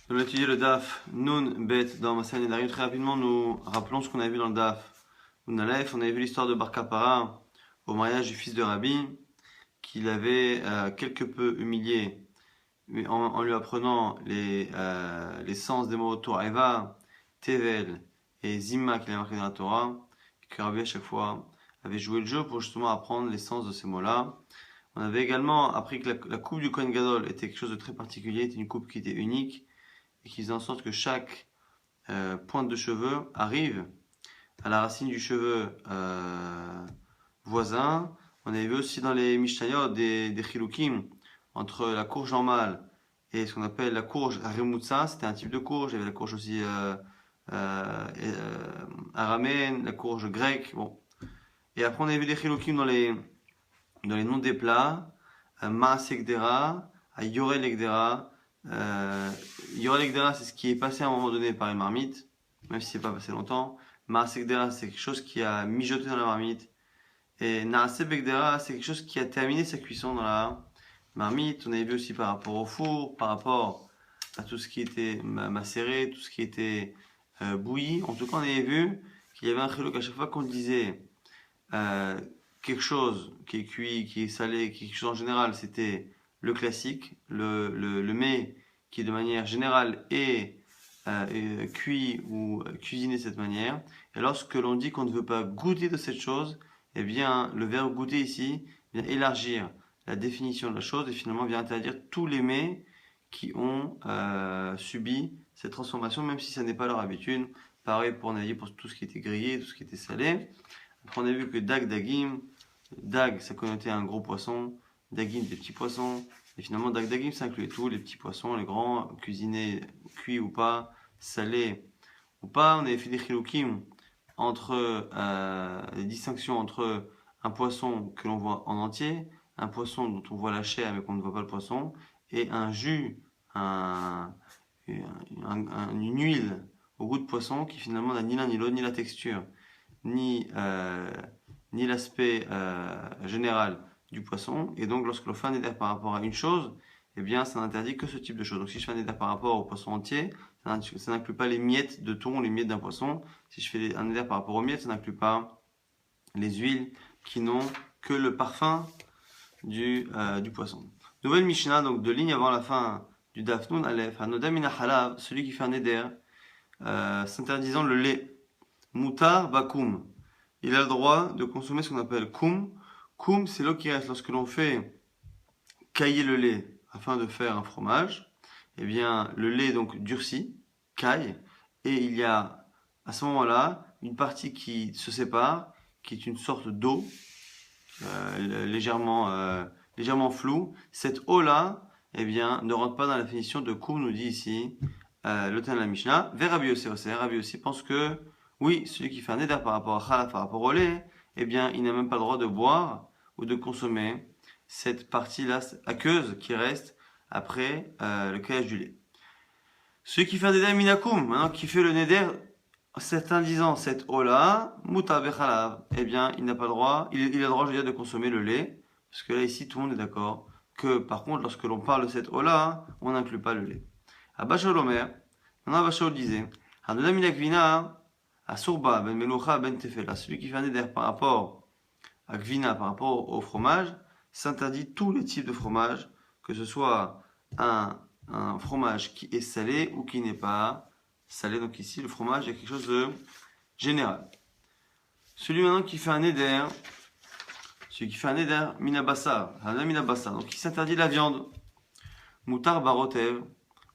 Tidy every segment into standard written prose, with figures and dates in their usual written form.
On a étudié le DAF Nun Bet dans Massan Nedarim. Très rapidement, nous rappelons ce qu'on a vu dans le DAF Nun Aleph. On avait vu l'histoire de Bar Kappara au mariage du fils de Rabbi, qu'il avait quelque peu humilié en lui apprenant les sens des mots Torah, Tevel et Zimma qu'il a marqué dans la Torah, et que Rabbi à chaque fois avait joué le jeu pour justement apprendre les sens de ces mots-là. On avait également appris que la coupe du Kohen Gadol était quelque chose de très particulier, était une coupe qui était unique et qui faisait en sorte que chaque pointe de cheveux arrive à la racine du cheveu voisin. On avait vu aussi dans les Mishnayot des chilukim entre la courge normale et ce qu'on appelle la courge Remutsa. C'était un type de courge. Il y avait la courge aussi araméenne, la courge grecque. Bon. Et après, on avait vu des chilukim dans les noms des plats. Maaseh Gdera, Yorel Gdera. Yorel Gdera, c'est ce qui est passé à un moment donné par une marmite, même si c'est pas passé longtemps. Maaseh Gdera, c'est quelque chose qui a mijoté dans la marmite. Et Naaseh Begdera, c'est quelque chose qui a terminé sa cuisson dans la marmite. On avait vu aussi par rapport au four, par rapport à tout ce qui était macéré, tout ce qui était bouilli. En tout cas, on avait vu qu'il y avait un chiluk à chaque fois qu'on disait quelque chose qui est cuit, qui est salé, quelque chose en général, c'était le classique, le mets qui de manière générale est cuit ou cuisiné de cette manière. Et lorsque l'on dit qu'on ne veut pas goûter de cette chose, eh bien le verbe goûter ici vient élargir la définition de la chose et finalement vient interdire tous les mets qui ont subi cette transformation, même si ça n'est pas leur habitude. Pareil pour, on a dit, pour tout ce qui était grillé, tout ce qui était salé. Après, on a vu que dag, dagim, dag, ça connotait un gros poisson, dagim, des petits poissons. Et finalement, dag, dagim, ça incluait tout, les petits poissons, les grands, cuisinés, cuits ou pas, salés ou pas. On avait fait des chilukim entre les distinctions entre un poisson que l'on voit en entier, un poisson dont on voit la chair mais qu'on ne voit pas le poisson, et un jus, une huile au goût de poisson qui finalement n'a ni l'un ni l'autre, ni la texture, ni l'aspect général du poisson. Et donc, lorsque l'on fait un éder par rapport à une chose, eh bien, ça n'interdit que ce type de chose. Donc, si je fais un éder par rapport au poisson entier, ça n'inclut pas les miettes de thon, les miettes d'un poisson. Si je fais un éder par rapport aux miettes, ça n'inclut pas les huiles qui n'ont que le parfum du poisson. Nouvelle Mishnah, donc 2 lignes avant la fin du Daf Nun Aleph. Hanoda mina halav, celui qui fait un éder, s'interdisant le lait. Mutar bakum. Il a le droit de consommer ce qu'on appelle koum. Koum, c'est l'eau qui reste lorsque l'on fait cailler le lait afin de faire un fromage. Eh bien, le lait donc durcit, caille, et il y a à ce moment-là une partie qui se sépare, qui est une sorte d'eau légèrement floue. Cette eau-là, eh bien, ne rentre pas dans la définition de koum, nous dit ici le Tana de la Mishnah. Vers Rabbi Yossi, Rabbi Yossi pense que oui, celui qui fait un éder par rapport à Khalaf, par rapport au lait, eh bien, il n'a même pas le droit de boire ou de consommer cette partie-là aqueuse qui reste après le caillage du lait. Celui qui fait un éder minakum, maintenant qui fait le neder, certains disant cette eau-là, muta bechalav, eh bien, il n'a pas le droit, il a le droit, je veux dire, de consommer le lait, parce que là, ici, tout le monde est d'accord que, par contre, lorsque l'on parle de cette eau-là, on n'inclut pas le lait. Abashol Omer, maintenant Abashol disait, Hanoda minakvina, Asurba ben meloucha ben tefela, celui qui fait un éder par rapport à gvina, par rapport au fromage, s'interdit tous les types de fromage, que ce soit un fromage qui est salé ou qui n'est pas salé. Donc ici, le fromage est quelque chose de général. Celui maintenant qui fait un éder, minabassa, donc il s'interdit la viande. Moutar barotev,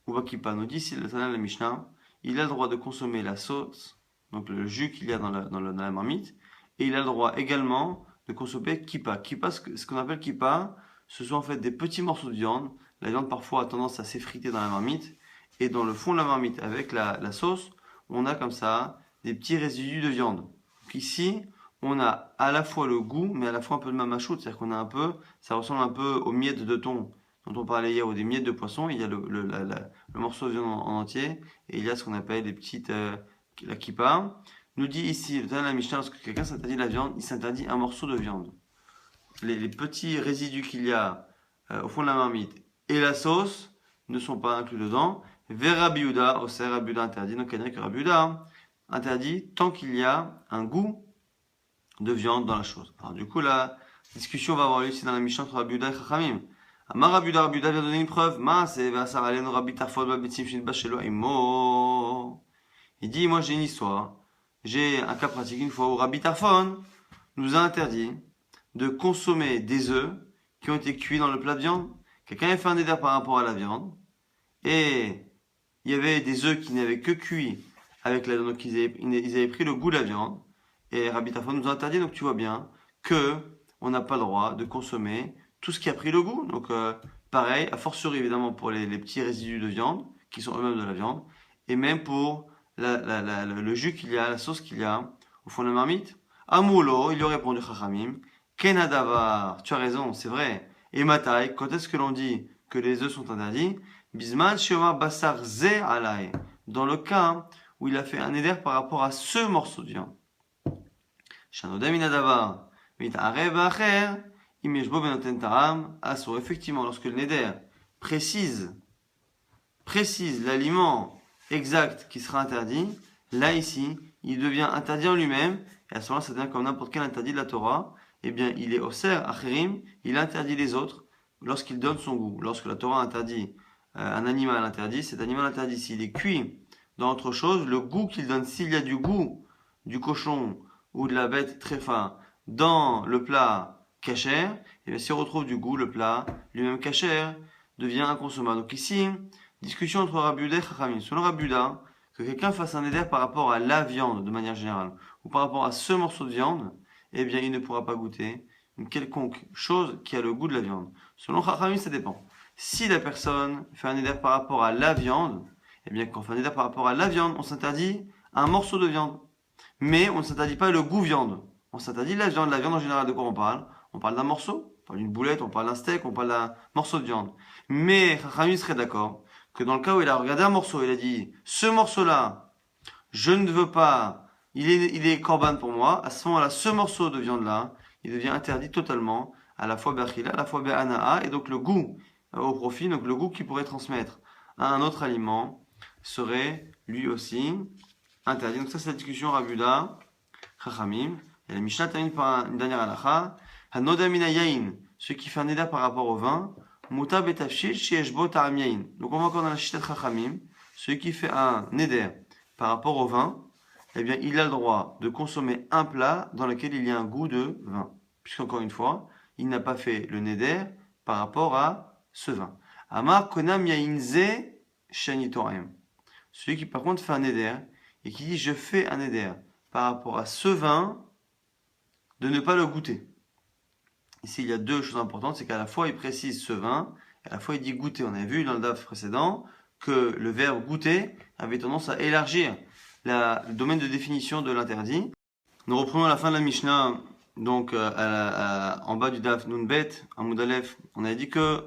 ou bakipa, nous dit ici le Tana de la Mishnah, il a le droit de consommer la sauce, donc le jus qu'il y a dans la marmite, et il a le droit également de consommer kippa. Kippa, ce qu'on appelle kippa, ce sont en fait des petits morceaux de viande. La viande parfois a tendance à s'effriter dans la marmite, et dans le fond de la marmite, avec la sauce, on a comme ça des petits résidus de viande. Donc ici, on a à la fois le goût, mais à la fois un peu de mamachout, c'est-à-dire qu'on a un peu, ça ressemble un peu aux miettes de thon dont on parlait hier, ou des miettes de poisson. Il y a le morceau de viande en entier, et il y a ce qu'on appelle des petites la kippa. Nous dit ici, dans la Mishnah, lorsque quelqu'un s'interdit la viande, il s'interdit un morceau de viande. Les petits résidus qu'il y a au fond de la marmite et la sauce ne sont pas inclus dedans. Vers Rabbi Yehuda, Oser, Rabbi Yehuda interdit. Donc, il y a que Rabbi Yehuda interdit tant qu'il y a un goût de viande dans la chose. Alors, du coup, la discussion va avoir lieu ici dans la Mishnah entre Rabbi Yehuda et Chachamim. Amar Rabbi Yehuda vient donner une preuve. Il dit, moi j'ai une histoire. J'ai un cas pratique une fois où Rabbi Tarfon nous a interdit de consommer des œufs qui ont été cuits dans le plat de viande. Quelqu'un a fait un éder par rapport à la viande et il y avait des œufs qui n'avaient que cuit avec la viande, donc ils avaient pris le goût de la viande. Et Rabbi Tarfon nous a interdit, donc tu vois bien que on n'a pas le droit de consommer tout ce qui a pris le goût. Donc pareil, a fortiori évidemment pour les petits résidus de viande qui sont eux-mêmes de la viande, et même pour le jus qu'il y a, la sauce qu'il y a au fond de la marmite. Amoulo, il lui a répondu Chachamim, Kenadavar, tu as raison, c'est vrai. Et Matai, quand est-ce que l'on dit que les œufs sont interdits? Bisman Sheomar Basar Ze Alai, dans le cas où il a fait un éder par rapport à ce morceau de viande. Shanodem Inadavar, Mitarev Acher, Imeshbo Benoten Taram, Asur. Effectivement, lorsque le neder précise l'aliment exact qui sera interdit, là ici, il devient interdit en lui-même, et à ce moment-là, ça devient comme n'importe quel interdit de la Torah. Eh bien, il est oser acherim, il interdit les autres lorsqu'il donne son goût. Lorsque la Torah interdit un animal interdit, cet animal interdit, s'il est cuit dans autre chose, le goût qu'il donne, s'il y a du goût du cochon ou de la bête tréfa dans le plat kasher, eh bien, si on retrouve du goût, le plat lui-même kasher devient inconsommable. Donc ici, discussion entre Rabbi Yehuda et Chachamim. Selon Rabbi Yehuda, que quelqu'un fasse un éder par rapport à la viande de manière générale, ou par rapport à ce morceau de viande, eh bien, il ne pourra pas goûter une quelconque chose qui a le goût de la viande. Selon Chachamim, ça dépend. Si la personne fait un éder par rapport à la viande, eh bien, quand on fait un éder par rapport à la viande, on s'interdit un morceau de viande. Mais on ne s'interdit pas le goût viande. On s'interdit la viande. La viande, en général, de quoi on parle? On parle d'un morceau, on parle d'une boulette, on parle d'un steak, on parle d'un morceau de viande. Mais Chachamim serait d'accord que dans le cas où il a regardé un morceau, il a dit, ce morceau-là, je ne veux pas, il est corban pour moi, à ce moment-là, ce morceau de viande-là, il devient interdit totalement, à la fois Bechila, à la fois Be'ana'a, et donc le goût au profit, donc le goût qu'il pourrait transmettre à un autre aliment, serait lui aussi interdit. Donc ça, c'est la discussion Rabbi Yehuda, Chachamim. Et la Mishnah termine par une dernière halakha. Hanodamina yain, celui qui fait un éder par rapport au vin, muta betafshil sheyeshbo ta'am yain. Donc on va encore dans la Shita de Chachamim, celui qui fait un éder par rapport au vin, eh bien, il a le droit de consommer un plat dans lequel il y a un goût de vin. Puisqu'encore une fois, il n'a pas fait le neder par rapport à ce vin. Amar konam yainze shanitorem. Celui qui par contre fait un neder et qui dit je fais un neder par rapport à ce vin, de ne pas le goûter. Ici, il y a deux choses importantes, c'est qu'à la fois il précise ce vin, et à la fois il dit goûter. On avait vu dans le DAF précédent que le verbe goûter avait tendance à élargir le domaine de définition de l'interdit. Nous reprenons à la fin de la Mishnah, donc en bas du Daf Nunbet, en Moudalef, on a dit que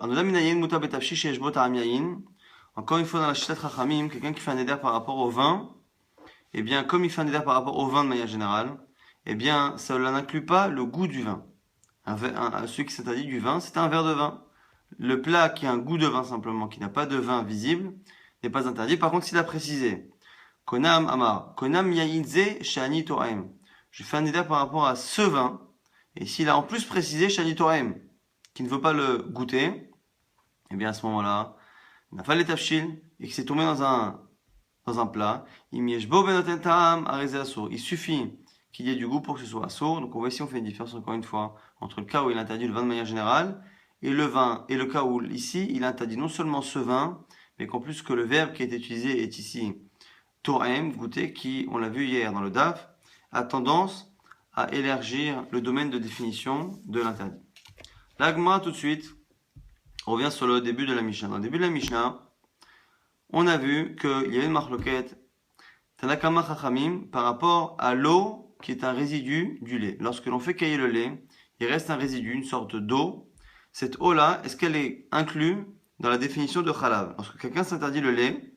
encore une fois dans la Shita Chachamim, quelqu'un qui fait un éder par rapport au vin, eh bien comme il fait un éder par rapport au vin de manière générale, eh bien ça n'inclut pas le goût du vin. Celui qui s'interdit du vin, c'est un verre de vin. Le plat qui a un goût de vin simplement, qui n'a pas de vin visible, n'est pas interdit. Par contre, s'il a précisé Konam Amar, Konam Yainze Shani Toraim. Je fais un éder par rapport à ce vin. Et s'il a en plus précisé Shani Toraim, qui ne veut pas le goûter, eh bien à ce moment-là, il n'a pas les tafshil et qu'il s'est tombé dans un plat. Il suffit qu'il y ait du goût pour que ce soit assourd. Donc on voit ici, on fait une différence encore une fois entre le cas où il interdit le vin de manière générale et le vin, et le cas où ici, il interdit non seulement ce vin, mais qu'en plus que le verbe qui est utilisé est ici Toraim, goûter, qui, on l'a vu hier dans le DAF, a tendance à élargir le domaine de définition de l'interdit. L'Agma, tout de suite, revient sur le début de la Mishnah. Dans le début de la Mishnah, on a vu qu'il y avait une marloquette Tanakama Chachamim par rapport à l'eau qui est un résidu du lait. Lorsque l'on fait cailler le lait, il reste un résidu, une sorte d'eau. Cette eau-là, est-ce qu'elle est inclue dans la définition de Chalav? Lorsque quelqu'un s'interdit le lait,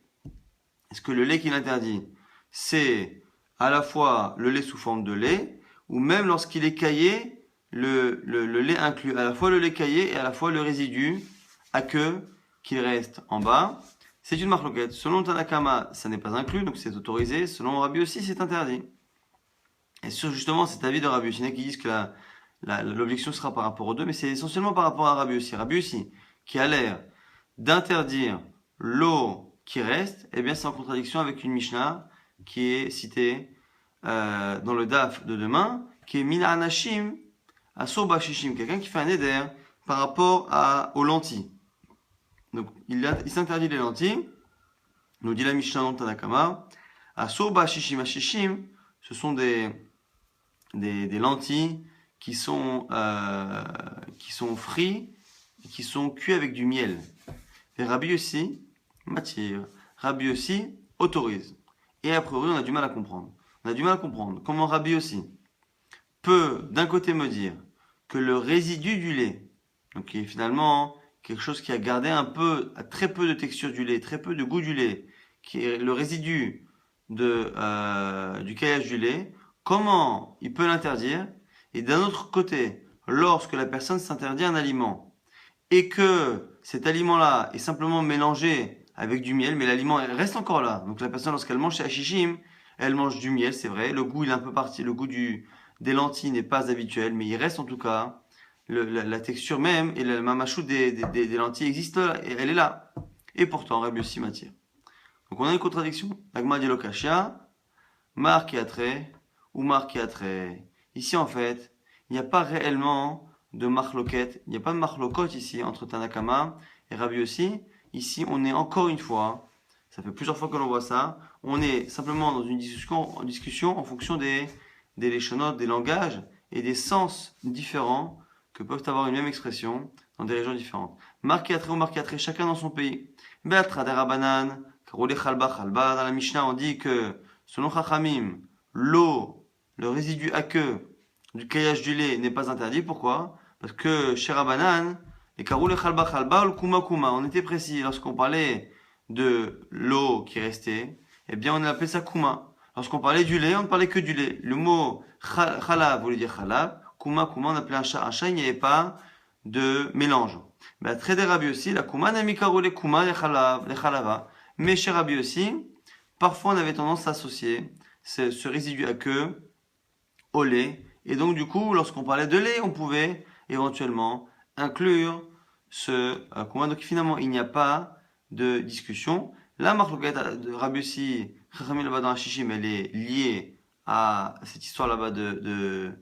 est-ce que le lait qu'il interdit, c'est à la fois le lait sous forme de lait, ou même lorsqu'il est caillé, le lait inclut à la fois le lait caillé et à la fois le résidu à queue qu'il reste en bas? C'est une marloquette. Selon Tanakama, ça n'est pas inclus, donc c'est autorisé. Selon Rabbi aussi, c'est interdit. Et sur justement cet avis de Rabbi Yossi, qui disent que l'objection sera par rapport aux deux, mais c'est essentiellement par rapport à Rabbi Yossi. Rabbi Yossi, qui a l'air d'interdire l'eau qui reste, eh bien c'est en contradiction avec une Mishnah qui est citée dans le Daf de demain, qui est Mina Anashim Asur Bashishim, quelqu'un qui fait un éder par rapport aux lentilles. Donc il s'interdit les lentilles, nous dit la Mishnah dans Tanakama, Asur Bashishim Ashishim, ce sont des lentilles qui sont frites et qui sont cuits avec du miel. Et Rabbi Yossi, Rabbi Yossi autorise. Et a priori, on a du mal à comprendre. On a du mal à comprendre comment Rabbi Yossi peut d'un côté me dire que le résidu du lait, donc qui est finalement quelque chose qui a gardé très peu de texture du lait, très peu de goût du lait, qui est le résidu du caillage du lait, comment il peut l'interdire? Et d'un autre côté, lorsque la personne s'interdit un aliment et que cet aliment-là est simplement mélangé avec du miel, mais l'aliment reste encore là. Donc la personne, lorsqu'elle mange chez Hashishim, elle mange du miel, c'est vrai. Le goût, il est un peu parti. Le goût des lentilles n'est pas habituel, mais il reste en tout cas. La texture même et la mamachoute des lentilles existe, elle est là. Et pourtant, Rabbi Yossi m'attire. Donc on a une contradiction. L'agma dit lokashia, marque et attrait, ou marque et attrait. Ici, en fait, il n'y a pas réellement de marloquette. Il n'y a pas de marloquot ici entre Tanakama et Rabbi Yossi. Ici, on est encore une fois, ça fait plusieurs fois que l'on voit ça, on est simplement dans une discussion en fonction des léchonotes, des langages et des sens différents que peuvent avoir une même expression dans des régions différentes. Marqué attrait ou marqué attrait, chacun dans son pays. Be'atra de Rabanan, Karole Chalba Chalba, dans la Mishnah, on dit que, selon Chachamim, l'eau, le résidu aqueux du caillage du lait n'est pas interdit. Pourquoi? Parce que chez Rabanan, les Karole Chalba Chalba, le Kuma Kuma, on était précis. Lorsqu'on parlait de l'eau qui restait, eh bien, on appelait ça Kuma. Lorsqu'on parlait du lait, on ne parlait que du lait. Le mot Chalab voulait dire Chalab. Kuma, on appelait un chat, il n'y avait pas de mélange. Mais très des Rabbi aussi, la Kuma n'a mis les Kuma, les Chalava. Mais chez Rabbi aussi, parfois on avait tendance à associer ce résidu aqueux au lait. Et donc du coup, lorsqu'on parlait de lait, on pouvait éventuellement inclure ce Kuma. Donc finalement, il n'y a pas de discussion. La marloquette de Rabbi aussi, Chachamim là-bas dans Hashishim, elle est liée à cette histoire là-bas de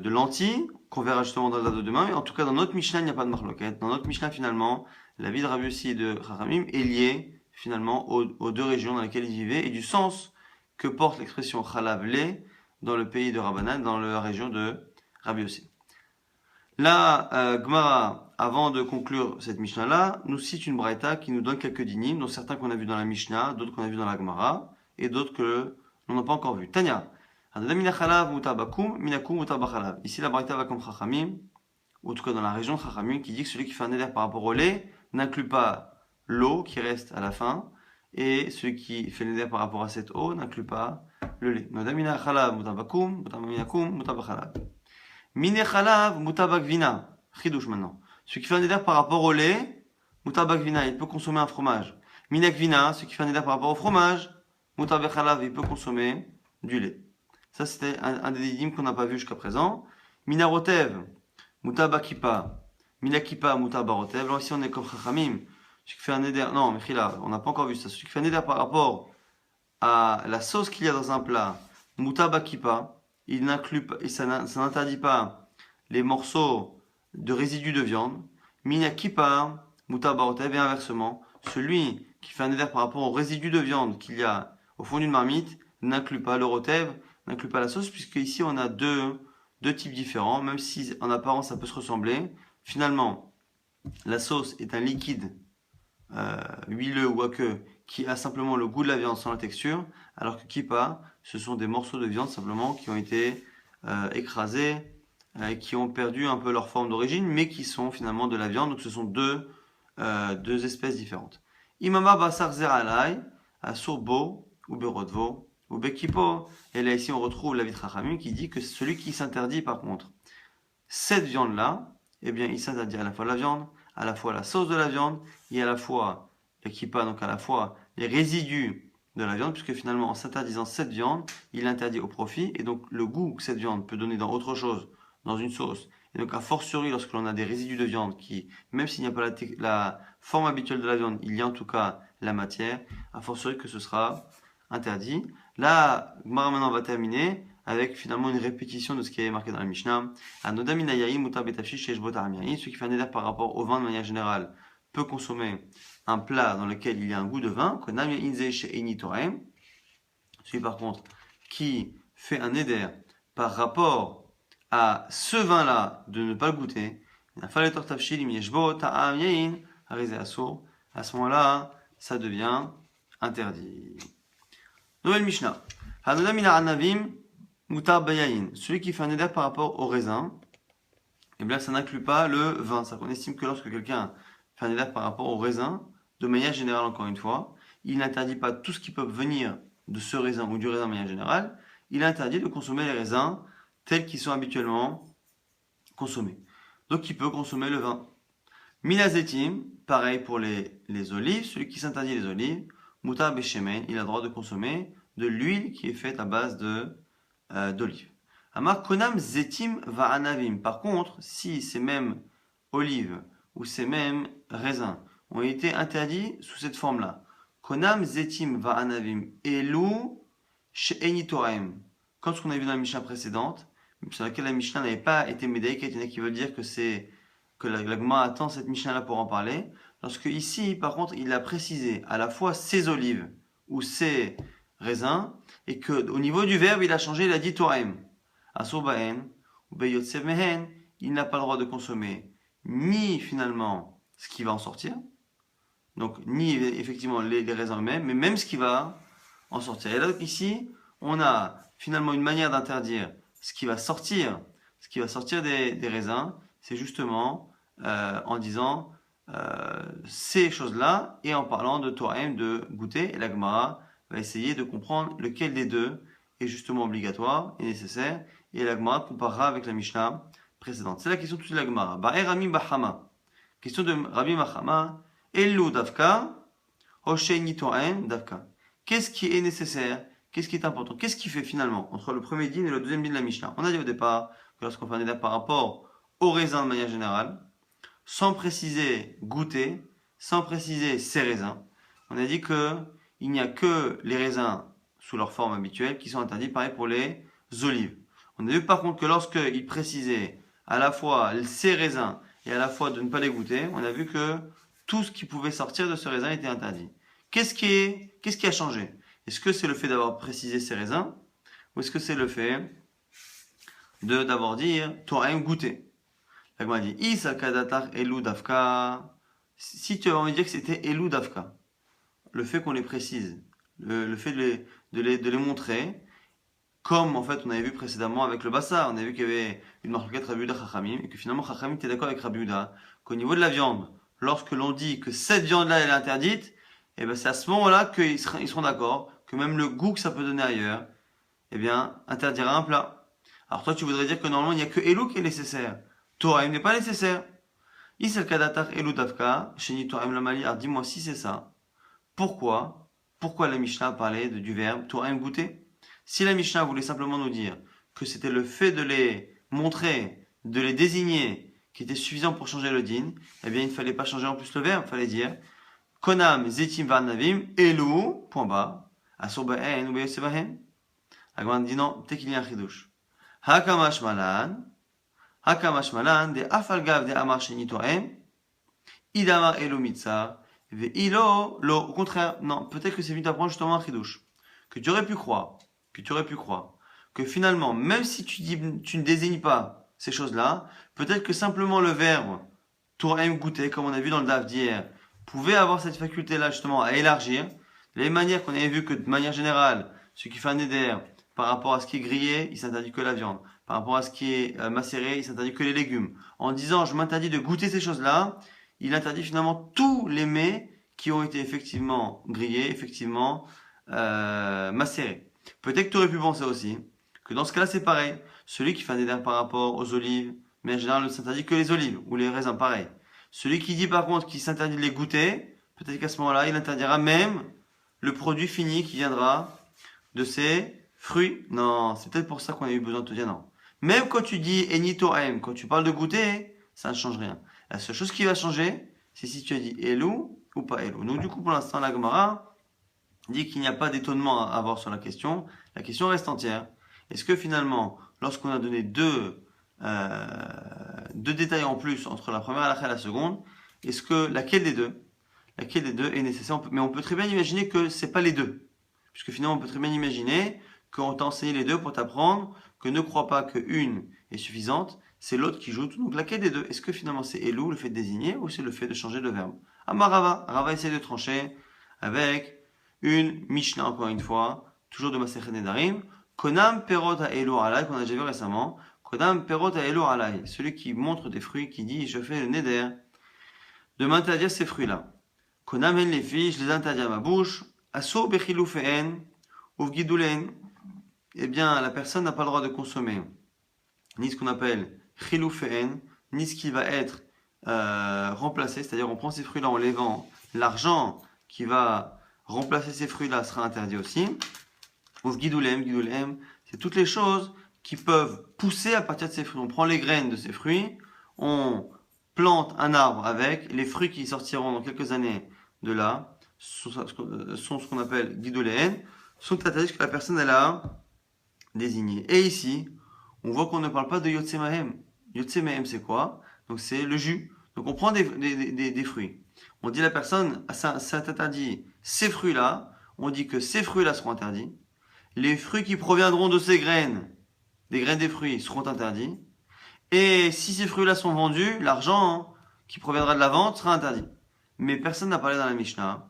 lentilles, qu'on verra justement dans le date de demain. Mais en tout cas, dans notre Mishnah, il n'y a pas de marloquette. Dans notre Mishnah, finalement, la vie de Rabbi Yossi et de Chachamim est liée, finalement, aux deux régions dans lesquelles ils vivaient et du sens que porte l'expression Chalav lait dans le pays de Rabbanan, dans la région de Rabbi Yossi. Là, Gemara, avant de conclure cette Mishnah-là, nous cite une braïta qui nous donne quelques dynim, dont certains qu'on a vus dans la Mishnah, d'autres qu'on a vus dans la Gemara, et d'autres que l'on n'a pas encore vus. Tanya. Ici, la braïta va comme Chachamim, ou en tout cas dans la région de Chachamim, qui dit que celui qui fait un éder par rapport au lait n'inclut pas l'eau qui reste à la fin, et celui qui fait l'éder par rapport à cette eau n'inclut pas le lait. Mine chalav mutabak vina. Chidouche maintenant. Celui qui fait un éder par rapport au lait, mutabak vina, il peut consommer un fromage. Minek vina, celui qui fait un éder par rapport au fromage, mutabak chalav, il peut consommer du lait. Ça, c'était un des didim qu'on n'a pas vu jusqu'à présent. Minarotev, mutabakipa, minakipa, mutabarotev. Alors ici, on est comme chachamim. Celui qui fait un éder, non, mais là, on n'a pas encore vu ça. Celui qui fait un éder par rapport à la sauce qu'il y a dans un plat, mutabakipa, il n'inclut pas, et ça n'interdit pas les morceaux de résidus de viande. Minakipa, mutabarotev, et inversement, celui qui fait un éder par rapport aux résidus de viande qu'il y a au fond d'une marmite, n'inclut pas le rotev, n'inclut pas la sauce, puisque ici on a deux types différents, même si en apparence ça peut se ressembler. Finalement, la sauce est un liquide huileux ou aqueux qui a simplement le goût de la viande sans la texture, alors que kippa, ce sont des morceaux de viande simplement qui ont été écrasés et qui ont perdu un peu leur forme d'origine, mais qui sont finalement de la viande. Donc ce sont deux espèces différentes. Imama basar zeralai, asurbo ou berodvo ou bekipo. Et là ici on retrouve la vie de Chachamim qui dit que celui qui s'interdit par contre cette viande là, eh bien il s'interdit à la fois la viande, à la fois la sauce de la viande et à la fois l'équipa, donc à la fois les résidus de la viande, puisque finalement en s'interdisant cette viande, il interdit au profit, et donc le goût que cette viande peut donner dans autre chose, dans une sauce, et donc a fortiori lorsque l'on a des résidus de viande qui, même s'il n'y a pas la forme habituelle de la viande, il y a en tout cas la matière, a fortiori que ce sera interdit. Là, Gemara maintenant va terminer avec finalement une répétition de ce qui est marqué dans la Mishnah. Celui qui fait un éder par rapport au vin de manière générale peut consommer un plat dans lequel il y a un goût de vin. Celui par contre qui fait un éder par rapport à ce vin-là de ne pas le goûter, à ce moment-là, ça devient interdit. Nouvelle Mishnah. Celui qui fait un éder par rapport au raisin, eh bien, ça n'inclut pas le vin. Ça qu'on estime que lorsque quelqu'un fait un éder par rapport au raisin, de manière générale, encore une fois, il n'interdit pas tout ce qui peut venir de ce raisin ou du raisin de manière générale. Il interdit de consommer les raisins tels qu'ils sont habituellement consommés. Donc, il peut consommer le vin. Minazetim, pareil pour les olives. Celui qui s'interdit les olives, mutar beshemen, il a le droit de consommer de l'huile qui est faite à base d'olive. Amar konam zetim va anavim. Par contre, si ces mêmes olives ou ces mêmes raisins ont été interdits sous cette forme-là, konam zetim va anavim elu she'enitoraim. Comme ce qu'on a vu dans la Mishnah précédente, sur laquelle la Mishnah n'avait pas été médaillée, qui veut dire que c'est que la Gemara attend cette Mishnah-là pour en parler. Lorsque ici, par contre, il a précisé à la fois ces olives ou ces raisins, et que au niveau du verbe, il a changé, il a dit Toraim. Asurbaen, ou Beyotsevmehen, il n'a pas le droit de consommer ni finalement ce qui va en sortir, donc ni effectivement les raisins eux-mêmes, mais même ce qui va en sortir. Et là, ici, on a finalement une manière d'interdire ce qui va sortir des raisins, c'est justement en disant ces choses-là et en parlant de Toraim, de goûter. Et la Gemara va essayer de comprendre lequel des deux est justement obligatoire et nécessaire. Et la Gemara comparera avec la Mishnah précédente. C'est la question de la Gemara. Ba'er Rami Bahama. Question de Rabbi Bahama. Elu Davka. Hosheni Toraim Davka. Qu'est-ce qui est nécessaire? Qu'est-ce qui est important? Qu'est-ce qui fait finalement entre le premier din et le deuxième din de la Mishnah? On a dit au départ que lorsqu'on fait un éder par rapport au raisin de manière générale, sans préciser goûter, sans préciser ces raisins, on a dit que il n'y a que les raisins sous leur forme habituelle qui sont interdits, pareil pour les olives. On a vu par contre que lorsqu'il précisait à la fois ces raisins et à la fois de ne pas les goûter, on a vu que tout ce qui pouvait sortir de ce raisin était interdit. Qu'est-ce qui a changé? Est-ce que c'est le fait d'avoir précisé ces raisins ou est-ce que c'est le fait d'avoir dit Toraim goûter? La Gemara dit Isakadatar Elu Davka. Si tu avais envie de dire que c'était Elu Davka, le fait qu'on les précise, le fait de les montrer, comme en fait on avait vu précédemment avec le Bassar, on avait vu qu'il y avait une marquette Rabbi Yehuda Chachamim, et que finalement Chachamim était d'accord avec Rabbi Yehuda, qu'au niveau de la viande, lorsque l'on dit que cette viande-là elle est interdite, et ben c'est à ce moment-là qu'ils seront d'accord que même le goût que ça peut donner ailleurs, eh bien, interdira un plat. Alors toi, tu voudrais dire que normalement, il n'y a que Elou qui est nécessaire. Toraim n'est pas nécessaire. Isel kadatar Elou davka, sheni Toraim lamali. Alors dis-moi si c'est ça. Pourquoi la Mishnah parlait du verbe Toraim goûter? Si la Mishnah voulait simplement nous dire que c'était le fait de les montrer, de les désigner, qui était suffisant pour changer le din, eh bien, il ne fallait pas changer en plus le verbe, il fallait dire Konam zetim varnavim, Elou, point bas, asurbaen ou beyosebahen. La Gemara dit non, peut-être qu'il y a un chidouche. Hakamash malan, de afalgav de amar sheni toem, idamar elo mitza, ve ilo lo. Au contraire, non, peut-être que c'est venu t'apprendre justement un chidouche. Que tu aurais pu croire, que finalement, même si tu ne désignes pas ces choses-là, peut-être que simplement le verbe toem goûter, comme on a vu dans le daf d'hier, pouvait avoir cette faculté-là justement à élargir. De la même manière qu'on avait vu que de manière générale, ce qui fait un éder, par rapport à ce qui est grillé, il s'interdit que la viande. Par rapport à ce qui est macéré, il s'interdit que les légumes. En disant je m'interdis de goûter ces choses-là, il interdit finalement tous les mets qui ont été effectivement grillés, effectivement macérés. Peut-être que tu aurais pu penser aussi que dans ce cas-là c'est pareil. Celui qui fait un éder par rapport aux olives, mais en général ne s'interdit que les olives ou les raisins pareil. Celui qui dit par contre qu'il s'interdit de les goûter, peut-être qu'à ce moment-là, il interdira même le produit fini qui viendra de ces fruits. Non, c'est peut-être pour ça qu'on a eu besoin de te dire non. Même quand tu dis enito aim, quand tu parles de goûter, ça ne change rien. La seule chose qui va changer, c'est si tu as dit elou ou pas elou. Donc du coup, pour l'instant, la Gemara dit qu'il n'y a pas d'étonnement à avoir sur la question. La question reste entière. Est-ce que finalement, lorsqu'on a donné deux détails en plus entre la première halakha et la seconde, est-ce que laquelle des deux est nécessaire? Mais on peut très bien imaginer que c'est pas les deux. Puisque finalement, on peut très bien imaginer qu'on t'a enseigné les deux pour t'apprendre que ne crois pas qu'une est suffisante, c'est l'autre qui joue. Donc laquelle des deux? Est-ce que finalement c'est Elou, le fait de désigner, ou c'est le fait de changer de verbe? Amarava, Rava essaie de trancher avec une Mishnah, encore une fois, toujours de Masechet Nedarim, Konam perot ha Elou alay, qu'on a déjà vu récemment, Konam perot ha Elou alay, celui qui montre des fruits, qui dit je fais le Neder, de m'interdire ces fruits-là. Konam en les filles, je les interdis à ma bouche, Asso bechiloufeen, uvgidulen, eh bien, la personne n'a pas le droit de consommer ni ce qu'on appelle chiloufeen, ni ce qui va être remplacé, c'est-à-dire on prend ces fruits-là, on les vend, l'argent qui va remplacer ces fruits-là sera interdit aussi. Uvgidoulem, c'est toutes les choses qui peuvent pousser à partir de ces fruits. On prend les graines de ces fruits, on plante un arbre avec, les fruits qui sortiront dans quelques années de là sont ce qu'on appelle guidoléen, sont interdits que la personne elle a désigné. Et ici, on voit qu'on ne parle pas de yotsemahem. Yotsemahem, c'est quoi? Donc c'est le jus. Donc on prend des fruits. On dit à la personne, ça interdit ces fruits-là. On dit que ces fruits-là seront interdits. Les fruits qui proviendront de ces graines, des graines des fruits, seront interdits. Et si ces fruits-là sont vendus, l'argent qui proviendra de la vente sera interdit. Mais personne n'a parlé dans la Mishnah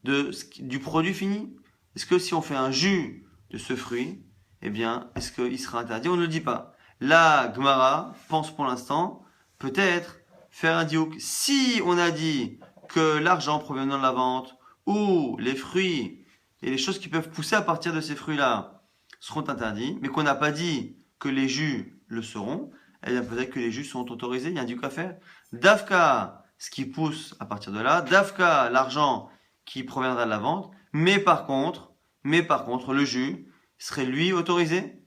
du produit fini. Est-ce que si on fait un jus de ce fruit, eh bien, est-ce qu'il sera interdit? On ne le dit pas. La Gemara pense pour l'instant peut-être faire un diouk. Si on a dit que l'argent provenant de la vente ou les fruits et les choses qui peuvent pousser à partir de ces fruits-là seront interdits, mais qu'on n'a pas dit que les jus le seront, eh bien peut-être que les jus sont autorisés, il y a un diouk à faire. Dafka, ce qui pousse à partir de là, Dafka, l'argent qui proviendra de la vente, mais par contre, le jus serait lui autorisé?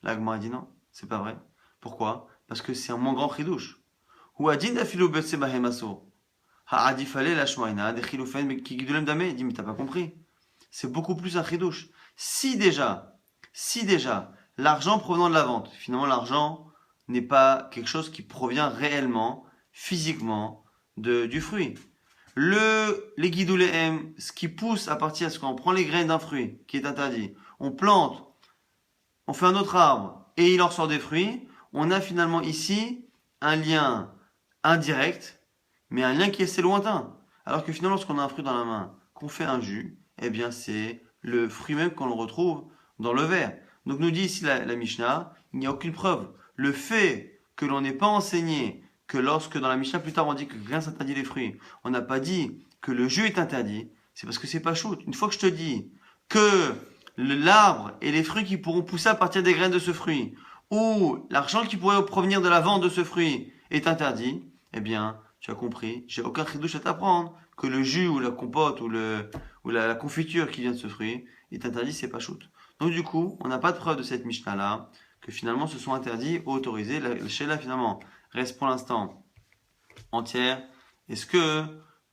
La Gemara dit non, c'est pas vrai. Pourquoi? Parce que c'est un moins grand chidouche. Ou adin afilu betsebahem aso. Ha'adifale la shmaina de chiloufen qui gidulem dame. Il dit mais t'as pas compris. C'est beaucoup plus un chidouche. Si déjà, l'argent provenant de la vente, finalement l'argent n'est pas quelque chose qui provient réellement, physiquement, du fruit. Les guidouléem, ce qui pousse à partir, ce qu'on prend les graines d'un fruit, qui est interdit, on plante, on fait un autre arbre, et il en sort des fruits, on a finalement ici un lien indirect, mais un lien qui est assez lointain. Alors que finalement, lorsqu'on a un fruit dans la main, qu'on fait un jus, eh bien c'est le fruit même qu'on le retrouve dans le verre. Donc nous dit ici la Mishnah, il n'y a aucune preuve. Le fait que l'on n'ait pas enseigné que lorsque dans la Mishnah plus tard on dit que rien s'interdit les fruits, on n'a pas dit que le jus est interdit, c'est parce que c'est pas shoot. Une fois que je te dis que l'arbre et les fruits qui pourront pousser à partir des graines de ce fruit, ou l'argent qui pourrait provenir de la vente de ce fruit est interdit, eh bien, tu as compris, j'ai aucun chidouche à t'apprendre que le jus ou la compote ou la confiture qui vient de ce fruit est interdit, c'est pas shoot. Donc du coup, on n'a pas de preuve de cette Mishnah-là, que finalement ce sont interdits ou autorisés. La Sheila finalement reste pour l'instant entière. Est-ce que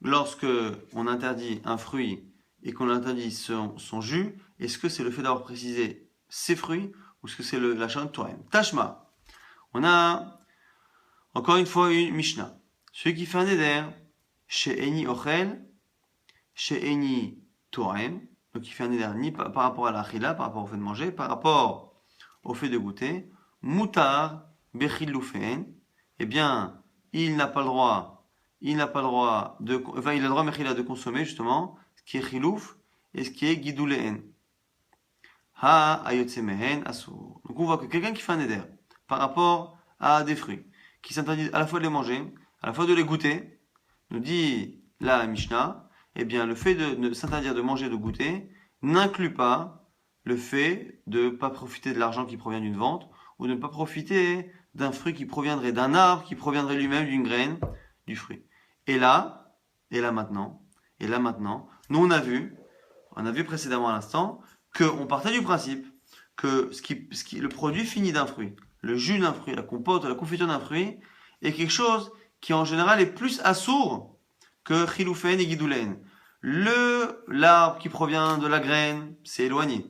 lorsque on interdit un fruit et qu'on interdit son jus, est-ce que c'est le fait d'avoir précisé ses fruits ou est-ce que c'est la chaîne de Tourem? Tashma. On a encore une fois une Mishnah. Celui qui fait un éder, chez Eni Ochel, chez Eni Tourem, donc il fait un éder ni par rapport à la chila, par rapport au fait de manger, par rapport au fait de goûter, Mutar Bechiloufeen, eh bien, il n'a pas le droit de, enfin, il a le droit mechila de consommer justement ce qui est chilouf et ce qui est guidouléen. Ha ayotsemehen asur. Donc on voit que quelqu'un qui fait un éder par rapport à des fruits, qui s'interdit à la fois de les manger, à la fois de les goûter, nous dit la Mishnah, eh bien le fait de s'interdire de manger et de goûter n'inclut pas le fait de ne pas profiter de l'argent qui provient d'une vente ou de ne pas profiter d'un fruit qui proviendrait d'un arbre, qui proviendrait lui-même d'une graine du fruit. Et là maintenant, nous on a vu précédemment à l'instant, qu'on partait du principe que le produit fini d'un fruit, le jus d'un fruit, la compote, la confiture d'un fruit, est quelque chose qui en général est plus assourd que chiloufen et guidoulen. L'arbre qui provient de la graine, c'est éloigné.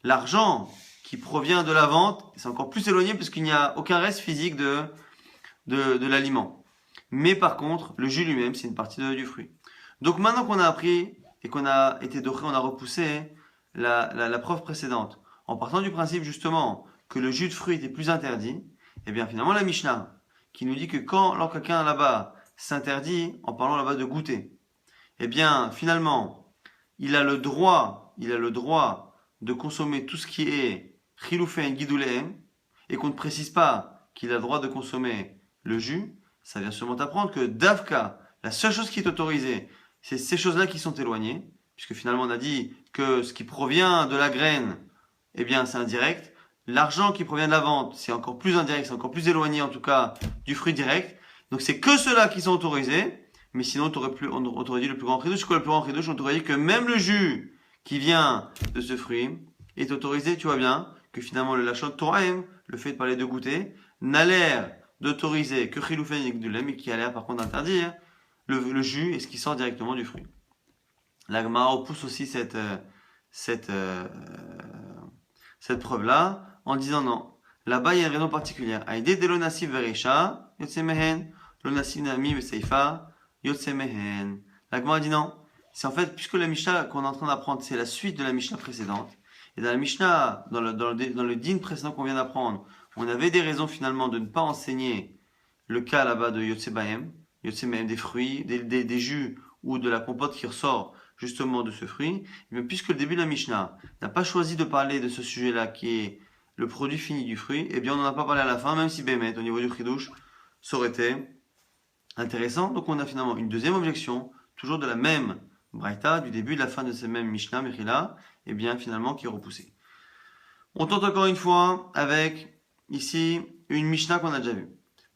L'argent qui provient de la vente, c'est encore plus éloigné puisqu'il n'y a aucun reste physique de l'aliment. Mais par contre, le jus lui-même, c'est une partie du fruit. Donc maintenant qu'on a appris et qu'on a été doré, on a repoussé la preuve précédente, en partant du principe justement que le jus de fruit était plus interdit, et bien finalement la Mishnah, qui nous dit que quand quelqu'un là-bas s'interdit, en parlant là-bas de goûter, eh bien finalement, il a le droit de consommer tout ce qui est chiloufen, guidouléem, et qu'on ne précise pas qu'il a le droit de consommer le jus, ça vient seulement t'apprendre que Davka, la seule chose qui est autorisée, c'est ces choses-là qui sont éloignées, puisque finalement on a dit que ce qui provient de la graine, eh bien c'est indirect. L'argent qui provient de la vente, c'est encore plus indirect, c'est encore plus éloigné en tout cas du fruit direct. Donc c'est que ceux-là qui sont autorisés, mais sinon on aurait dit le plus grand chidouche. Quoi, le plus grand chidouche, on aurait dit que même le jus qui vient de ce fruit est autorisé, tu vois bien, que finalement le lachon Toraim, le fait de parler de goûter, n'a l'air d'autoriser que chiloufen et gdulem, et qui a l'air par contre d'interdire le jus et ce qui sort directement du fruit. La Gemara repousse aussi cette preuve-là en disant non. Là-bas, il y a une raison particulière. Aïdé de l'onasif verisha, yotsemehen, l'onasif nami veseifa, yotsemehen. La Gemara dit non. C'est en fait, puisque la Mishnah qu'on est en train d'apprendre, c'est la suite de la Mishnah précédente. Et dans la Mishnah, dans le din précédent qu'on vient d'apprendre, on avait des raisons finalement de ne pas enseigner le cas là-bas de Yotsebahem, des fruits, des jus ou de la compote qui ressort justement de ce fruit. Mais puisque le début de la Mishnah n'a pas choisi de parler de ce sujet-là qui est le produit fini du fruit, eh bien on n'en a pas parlé à la fin, même si Bémet, au niveau du chidouche, ça aurait été intéressant. Donc on a finalement une deuxième objection, toujours de la même Braïta, du début et de la fin de cette même Mishnah, Mechila, eh bien finalement qui est repoussée. On tente encore une fois avec ici une Mishnah qu'on a déjà vue.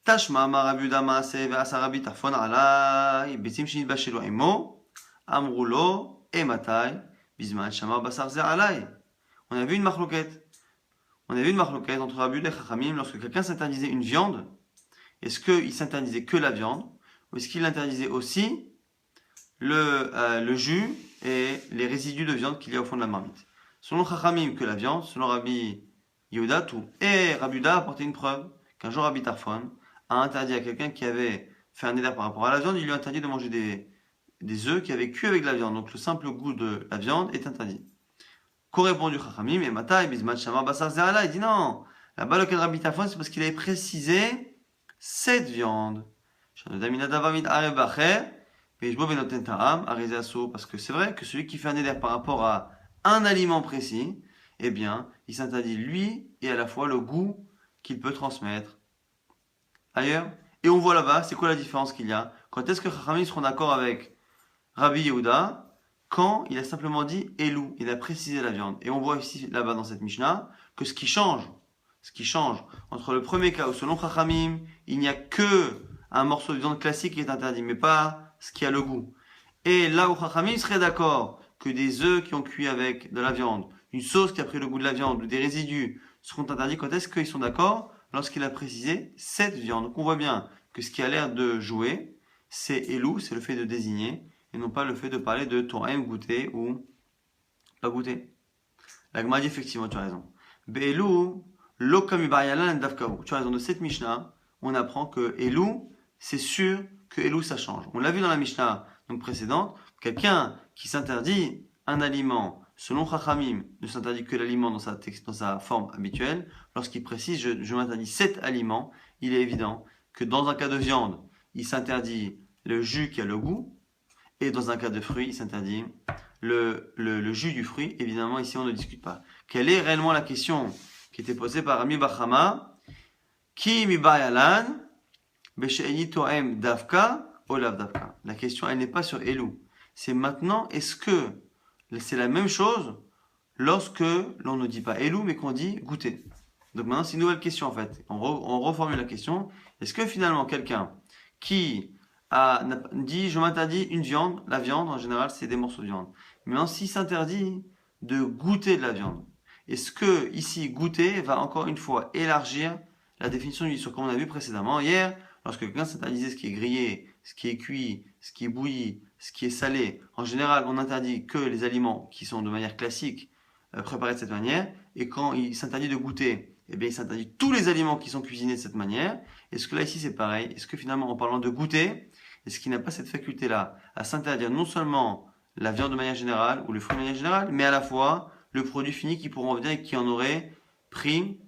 Tashma Rabbi Maase ve'asa Rabbi Tarfon alai betim shinitbashelu imo amru lo ematai bizman shamar basar ze alai. On a vu une marloquette. Entre Rabbi et Chachamim lorsque quelqu'un s'interdisait une viande. Est-ce qu'il s'interdisait que la viande ou est-ce qu'il interdisait aussi le jus et les résidus de viande qu'il y a au fond de la marmite? Selon Chachamim, que la viande, selon Rabbi Yehuda, tout. Et Rabbi Yehuda a apporté une preuve qu'un jour Rabbi Tarfon a interdit à quelqu'un qui avait fait un éder par rapport à la viande, il lui a interdit de manger des œufs qui avaient cuit avec de la viande. Donc le simple goût de la viande est interdit. Qu'ont répondu Chachamim et Matai, Bizman Shamar Basar Zerala? Il dit non. Là-bas, le cas de Rabbi Tarfon, c'est parce qu'il avait précisé cette viande. Parce que c'est vrai que celui qui fait un éder par rapport à un aliment précis, eh bien, il s'interdit lui et à la fois le goût qu'il peut transmettre ailleurs. Et on voit là-bas, c'est quoi la différence qu'il y a? Quand est-ce que Chachamim seront d'accord avec Rabbi Yehuda? Quand il a simplement dit Elou, il a précisé la viande. Et on voit ici, là-bas dans cette Mishnah, que ce qui change entre le premier cas où selon Chachamim, il n'y a que un morceau de viande classique qui est interdit, mais pas ce qui a le goût. Et là où Chachamim serait d'accord que des œufs qui ont cuit avec de la viande, une sauce qui a pris le goût de la viande ou des résidus seront interdits, quand est-ce qu'ils sont d'accord? Lorsqu'il a précisé cette viande. Donc on voit bien que ce qui a l'air de jouer, c'est Elou, c'est le fait de désigner, et non pas le fait de parler de ton aime goûter ou pas goûter. La Gemara dit effectivement, tu as raison. Be'elou, lo kami ba'yalan davkahu. Tu as raison, de cette Mishnah, on apprend que Elou, c'est sûr que Elou ça change. On l'a vu dans la Mishnah donc précédente, quelqu'un qui s'interdit un aliment, selon Chachamim, ne s'interdit que l'aliment dans sa forme habituelle. Lorsqu'il précise je m'interdis cet aliment, il est évident que dans un cas de viande, il s'interdit le jus qui a le goût, et dans un cas de fruit, il s'interdit le jus du fruit. Évidemment, ici, on ne discute pas. Quelle est réellement la question qui était posée par Ami Bachama? Ki mi bayalan beshe'eni to'em davka olav davka. La question, elle n'est pas sur Elou. C'est maintenant, est-ce que c'est la même chose lorsque l'on ne dit pas Elou, mais qu'on dit goûter? Donc maintenant, c'est une nouvelle question en fait. On reformule la question. Est-ce que finalement, quelqu'un qui dit je m'interdis une viande, la viande en général c'est des morceaux de viande. Maintenant, s'il s'interdit de goûter de la viande, est-ce que ici goûter va encore une fois élargir la définition du sur comme on a vu précédemment hier, lorsque quelqu'un s'interdisait ce qui est grillé, ce qui est cuit, ce qui est bouilli, ce qui est salé. En général, on interdit que les aliments qui sont de manière classique préparés de cette manière, et quand il s'interdit de goûter, eh bien il s'interdit tous les aliments qui sont cuisinés de cette manière. Est-ce que là ici c'est pareil? Est-ce que finalement en parlant de goûter, est-ce qu'il n'a pas cette faculté-là à s'interdire non seulement la viande de manière générale ou le fruit de manière générale, mais à la fois le produit fini qui pourrait en venir et qui en aurait pris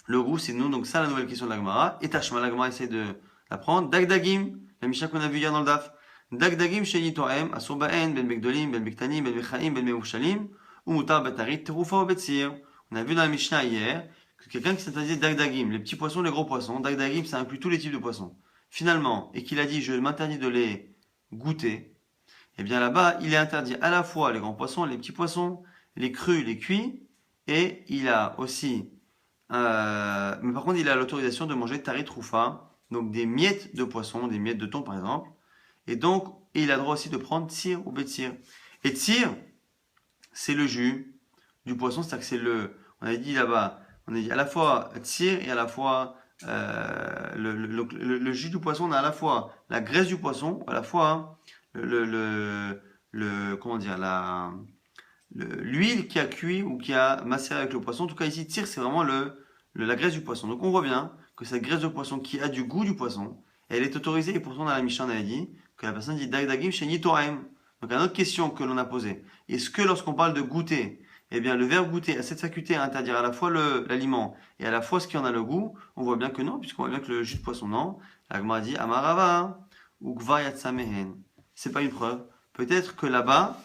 le goût? C'est nous, donc ça la nouvelle question de la Gemara. Et Tashma, la Gemara essaie de l'apprendre. Dagdagim, la Mishnah qu'on a vu hier dans le DAF. Dagdagim sheni toem, asur ba'en, ben begdolim, ben bektanim, ben bechaim, ben meushalim, ou mutar batarit, terufa ou betsir. On a vu dans la Mishnah hier que quelqu'un qui s'interdisait dagdagim, les petits poissons, les gros poissons, dagdagim ça inclut tous les types de poissons. Finalement, et qu'il a dit je m'interdis de les goûter, et bien là-bas, il est interdit à la fois les grands poissons, les petits poissons, les crus, les cuits, et il a aussi, mais par contre, il a l'autorisation de manger tarit troufa, donc des miettes de poisson, des miettes de thon par exemple, et donc, et il a le droit aussi de prendre tsir ou betsir. Et tsir, c'est le jus du poisson, c'est-à-dire que c'est on a dit là-bas, on a dit à la fois tsir et à la fois le jus du poisson, on a à la fois la graisse du poisson, à la fois comment dire, l'huile qui a cuit ou qui a macéré avec le poisson. En tout cas, ici, tsir, c'est vraiment la graisse du poisson. Donc, on voit bien que cette graisse de poisson qui a du goût du poisson, elle est autorisée. Et pourtant, dans la Mishnah, on avait dit que la personne dit dagdagim sheni toraim. Donc, une autre question que l'on a posée. Est-ce que lorsqu'on parle de goûter, eh bien, le verbe goûter a cette faculté à interdire à la fois l'aliment et à la fois ce qui en a le goût? On voit bien que non, puisqu'on voit bien que le jus de poisson, non. La Gemara dit amarava ou gva yatsamehen. C'est pas une preuve. Peut-être que là-bas,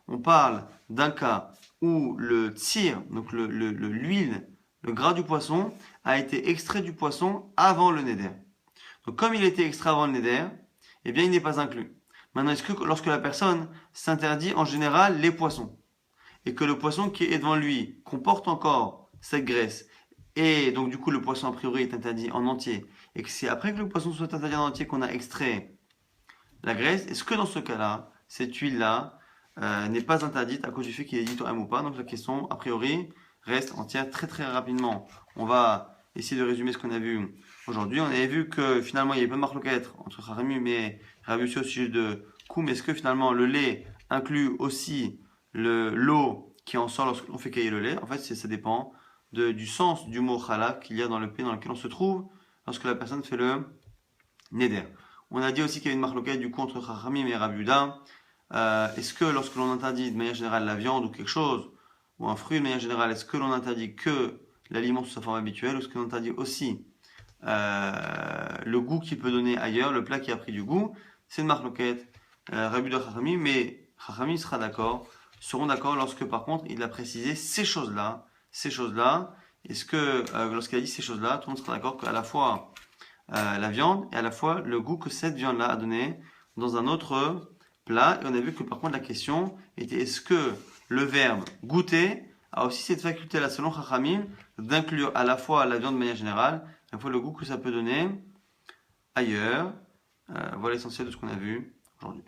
on parle d'un cas où le tsir, donc l'huile, le gras du poisson, a été extrait du poisson avant le neder. Donc comme il était extrait avant le neder, eh bien il n'est pas inclus. Maintenant, est-ce que lorsque la personne s'interdit en général les poissons, et que le poisson qui est devant lui comporte encore cette graisse, et donc du coup le poisson a priori est interdit en entier, et que c'est après que le poisson soit interdit en entier qu'on a extrait la graisse, est-ce que dans ce cas-là, cette huile-là n'est pas interdite à cause du fait qu'il est dit Torah ou pas? Donc la question, a priori, reste entière très très rapidement. On va essayer de résumer ce qu'on a vu aujourd'hui. On avait vu que finalement il y avait pas de marloquette entre Haramim et Rabbi Yossi au sujet de Koum. Est-ce que finalement le lait inclut aussi l'eau qui en sort lorsqu'on fait cailler le lait? En fait, ça dépend du sens du mot chalak qu'il y a dans le pays dans lequel on se trouve lorsque la personne fait le neder. On a dit aussi qu'il y avait une marloquette du coup entre Chachamim et Rabbi Yehuda. Est-ce que lorsque l'on interdit de manière générale la viande ou quelque chose, ou un fruit de manière générale, est-ce que l'on interdit que l'aliment sous sa forme habituelle, ou est-ce que l'on interdit aussi le goût qu'il peut donner ailleurs, le plat qui a pris du goût? C'est une marloquette Rabbi Yehuda Chachamim, mais Chachamim seront d'accord lorsque par contre il a précisé ces choses-là. Est-ce que lorsqu'il a dit ces choses-là, tout le monde sera d'accord qu'à la fois la viande et à la fois le goût que cette viande-là a donné dans un autre plat. Et on a vu que par contre la question était est-ce que le verbe goûter a aussi cette faculté-là selon Chachamim d'inclure à la fois la viande de manière générale, à la fois le goût que ça peut donner ailleurs. Voilà l'essentiel de ce qu'on a vu aujourd'hui.